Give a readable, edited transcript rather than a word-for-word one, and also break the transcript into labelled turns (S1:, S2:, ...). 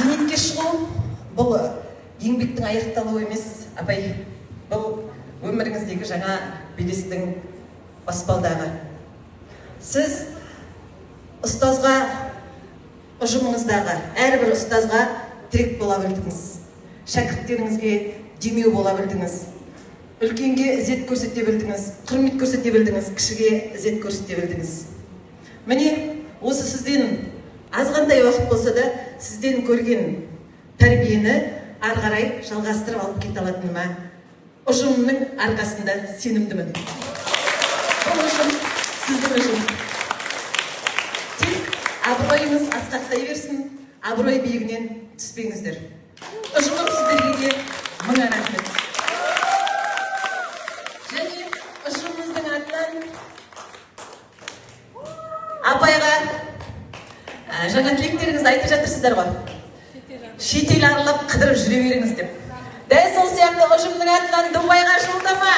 S1: зейнетке шығу бұл еңбектің аяқталуы емес, апай, бұл өміріңіздегі жаңа белестің баспалдағы. Сіз ұстазға, ұжымыңыздағы әрбір ұстазға тірек бола білдіңіз. Шәкірттеріңізге демеу бола білдіңіз. Үлкенге ізет көрсете білдіңіз, құрмет көрсете білдіңіз, кішіге ізет көрсете білдіңіз. Міне, осы сізден азғандай уақыт болса да, сізден көрген тәрбиені ары қарай жалғастырып алып кете алатыныма ұжымның арқасында сенімдімін. Бұл ұжым сіздің ұжым. Тек абыройыңыз асқақтай берсін, абырой биігінен түспеңіздер. Ұжымым сіздерге де мың рахмет. Және ұжымымыздың атынан апайға жаңа тілектеріңізді айтып жатырсыздар ғой. Шетел аралап қыдырып жүре беріңіз деп. Дәл сол сияқты ұжымның атынан Дубайға жолдама.